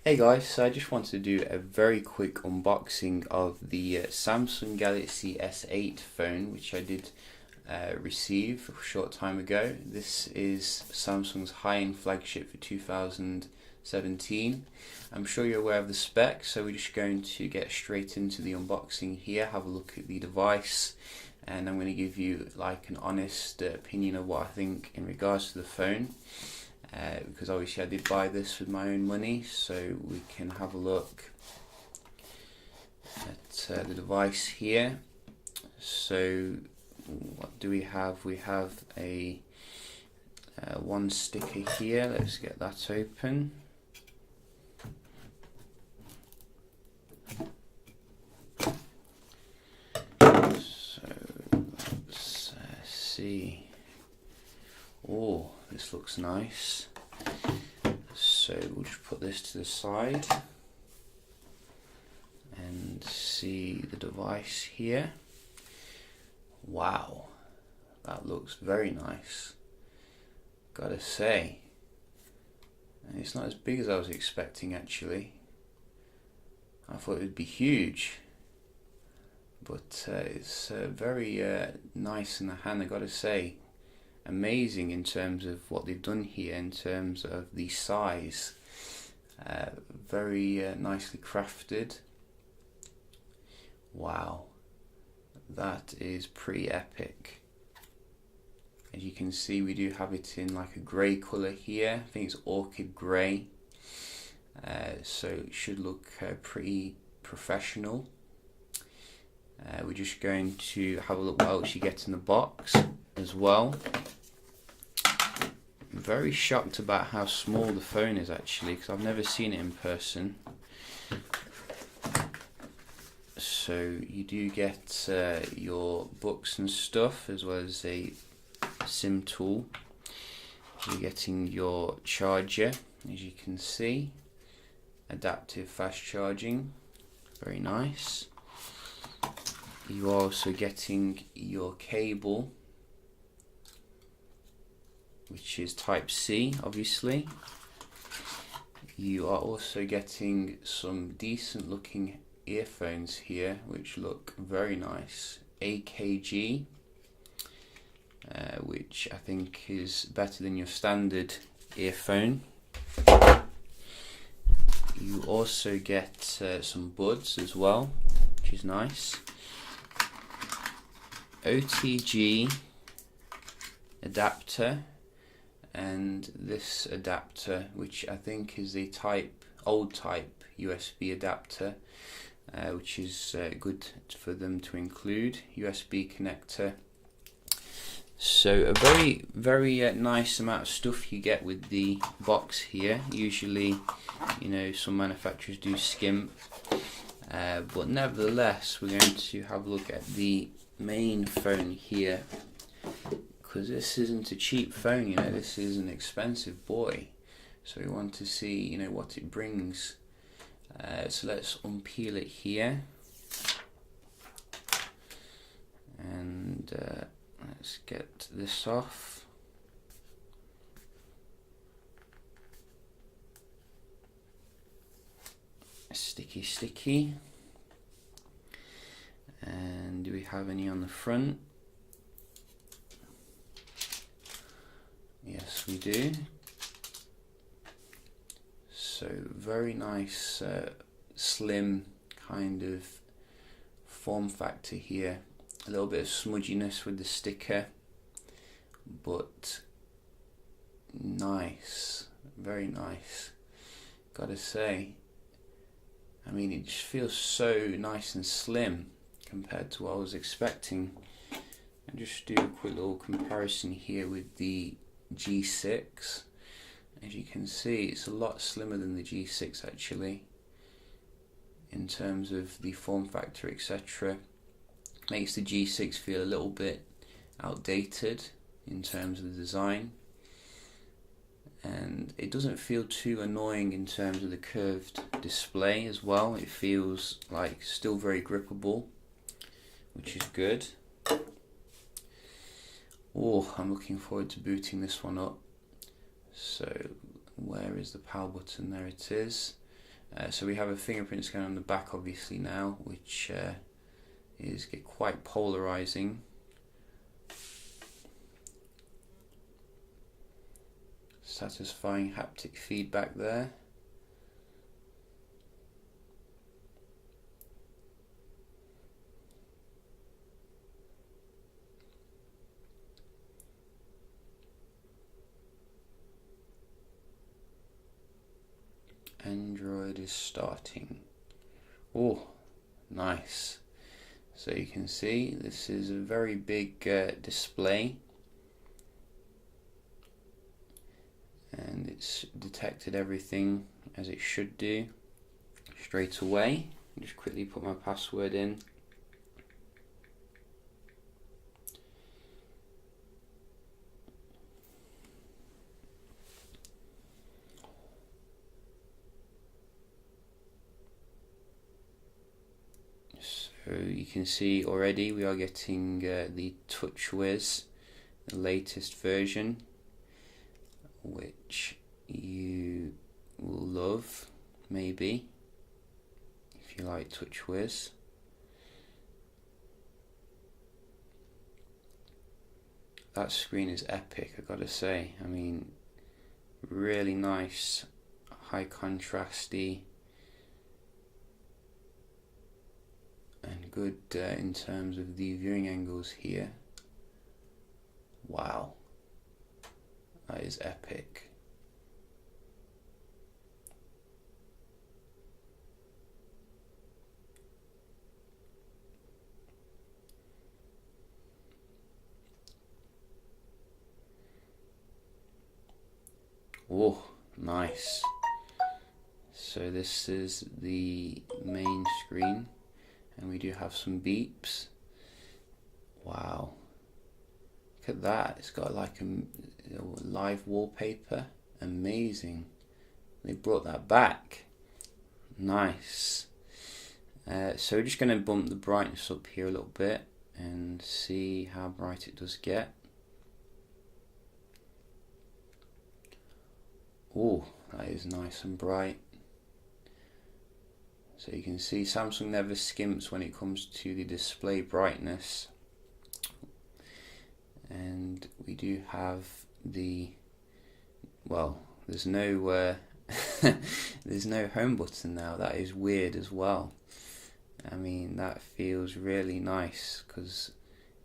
Hey guys, so I just wanted to do a very quick unboxing of the Samsung Galaxy S8 phone, which I did receive a short time ago. This is Samsung's high-end flagship for 2017. I'm sure you're aware of the specs, so we're just going to get straight into the unboxing here, have a look at the device, and I'm going to give you like an honest opinion of what I think in regards to the phone. Because obviously I did buy this with my own money, so we can have a look at the device here. So what do we have? We have a one sticker here. Let's get that open. So let's see. Oh, this looks nice. So we'll just put this to the side and see the device here. Wow, that looks very nice, gotta say. And it's not as big as I was expecting actually. I thought it would be huge, but it's very nice in the hand, I gotta say. Amazing in terms of what they've done here in terms of the size. Very nicely crafted. Wow, that is pretty epic. As you can see, we do have it in like a grey colour here. I think it's orchid grey, so it should look pretty professional. We're just going to have a look what else you get in the box as well. I'm very shocked about how small the phone is actually, because I've never seen it in person. So you do get your books and stuff, as well as a SIM tool. You're getting your charger, as you can see, adaptive fast charging, very nice. You are also getting your cable, which is Type C, obviously. You are also getting some decent looking earphones here, which look very nice. AKG, which I think is better than your standard earphone. You also get some buds as well, which is nice. OTG adapter, and this adapter, which I think is the old type USB adapter, which is good for them to include. USB connector. So a very nice amount of stuff you get with the box here. Usually, you know, some manufacturers do skimp, but nevertheless, we're going to have a look at the main phone here, because this isn't a cheap phone, you know, this is an expensive boy. So we want to see, you know, what it brings. So let's unpeel it here, and let's get this off. Sticky. And do we have any on the front? Yes, we do. So very nice, slim kind of form factor here. A little bit of smudginess with the sticker, but nice, very nice, gotta say. I mean, it just feels so nice and slim compared to what I was expecting. And just do a quick little comparison here with the G6. As you can see, it's a lot slimmer than the G6 actually, in terms of the form factor, etc. Makes the G6 feel a little bit outdated in terms of the design, and it doesn't feel too annoying in terms of the curved display as well. It feels like still very grippable, which is good. Oh, I'm looking forward to booting this one up. So where is the power button? There it is. So we have a fingerprint scanner on the back obviously now, which is quite polarizing. Satisfying haptic feedback there. Android is starting. Oh, nice. So you can see this is a very big display, and it's detected everything as it should do straight away. Just quickly put my password in. So you can see already we are getting the TouchWiz, the latest version, which you will love, maybe, if you like TouchWiz. That screen is epic, I gotta say. I mean, really nice, high contrasty, and good in terms of the viewing angles here. Wow, that is epic. Oh, nice. So this is the main screen, and we do have some beeps. Wow, look at that. It's got like a live wallpaper. Amazing. They brought that back. Nice. So we're just going to bump the brightness up here a little bit and see how bright it does get. Oh, that is nice and bright. So you can see Samsung never skimps when it comes to the display brightness. And we do have the, well, there's no there's no home button now. That is weird as well. I mean, that feels really nice because,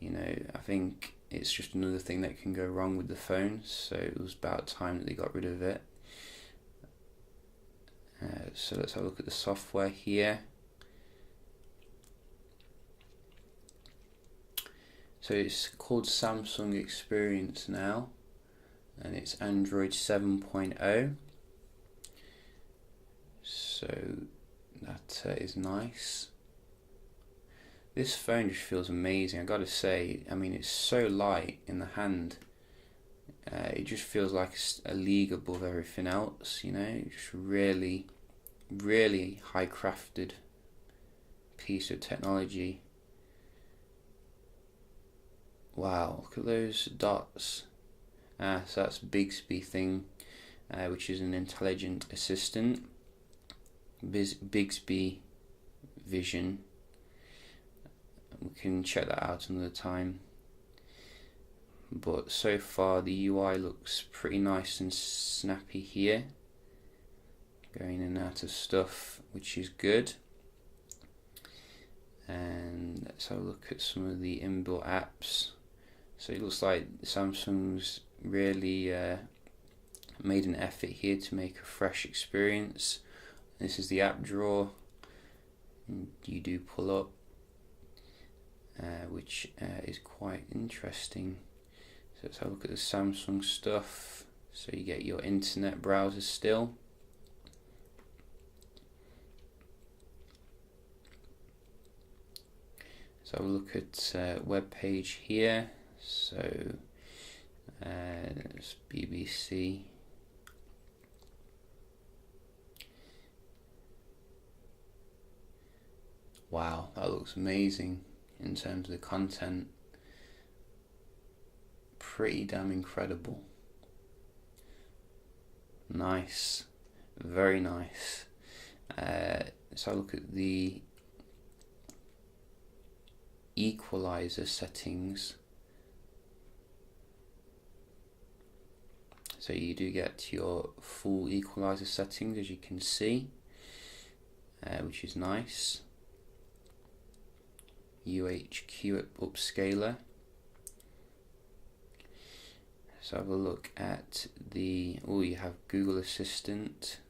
you know, I think it's just another thing that can go wrong with the phone, so it was about time that they got rid of it. So let's have a look at the software here. So it's called Samsung Experience now, and it's Android 7.0. So that is nice. This phone just feels amazing, I gotta say. I mean, it's so light in the hand. It just feels like a league above everything else, you know. Just really, really high crafted piece of technology. Wow, look at those dots. So that's Bixby thing, which is an intelligent assistant. Bixby Vision. We can check that out another time. But so far the UI looks pretty nice and snappy here. Going in and out of stuff, which is good. And let's have a look at some of the inbuilt apps. So it looks like Samsung's really made an effort here to make a fresh experience. This is the app drawer. You do pull up, which is quite interesting. So let's have a look at the Samsung stuff. So you get your internet browser still. So have a look at web page here. So it's BBC. Wow, that looks amazing in terms of the content. Pretty damn incredible. Nice, very nice. let's have a look at the equalizer settings. So you do get your full equalizer settings, as you can see, which is nice. UHQ upscaler. Let's have a look at the, you have Google Assistant,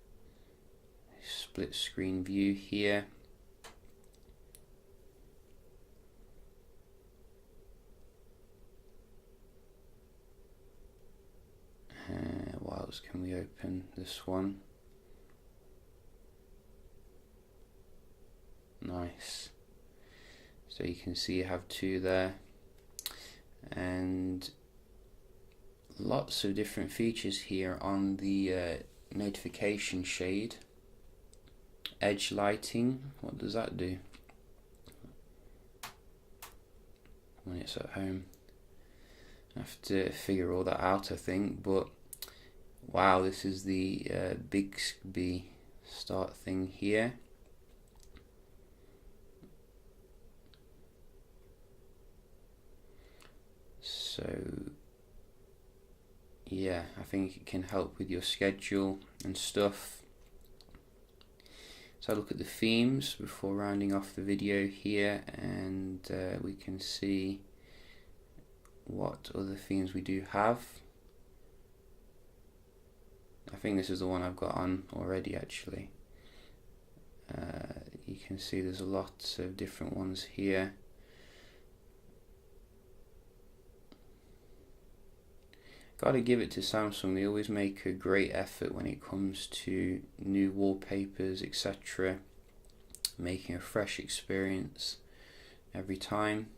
split screen view here. What else can we open? This one. Nice. So you can see you have two there, and lots of different features here on the notification shade. Edge lighting, what does that do when it's at home? I have to figure all that out, I think, but wow, this is the Bixby start thing here. So yeah, I think it can help with your schedule and stuff. So look at the themes before rounding off the video here, and we can see what other themes we do have. I think this is the one I've got on already, actually. You can see there's a lot of different ones here. Gotta give it to Samsung, they always make a great effort when it comes to new wallpapers, etc. Making a fresh experience every time.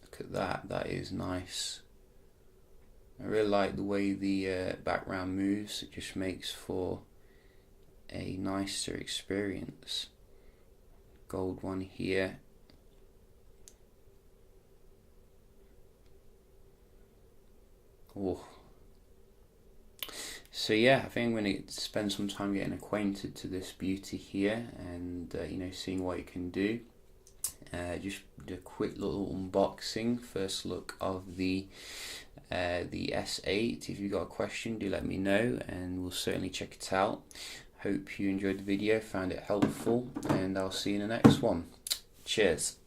Look at that, that is nice. I really like the way the background moves, it just makes for a nicer experience. Gold one here. Oh. So yeah, I think I'm going to spend some time getting acquainted to this beauty here, and seeing what it can do. Just a quick little unboxing, first look of the S8. If you've got a question, do let me know, and we'll certainly check it out. Hope you enjoyed the video, found it helpful, and I'll see you in the next one. Cheers.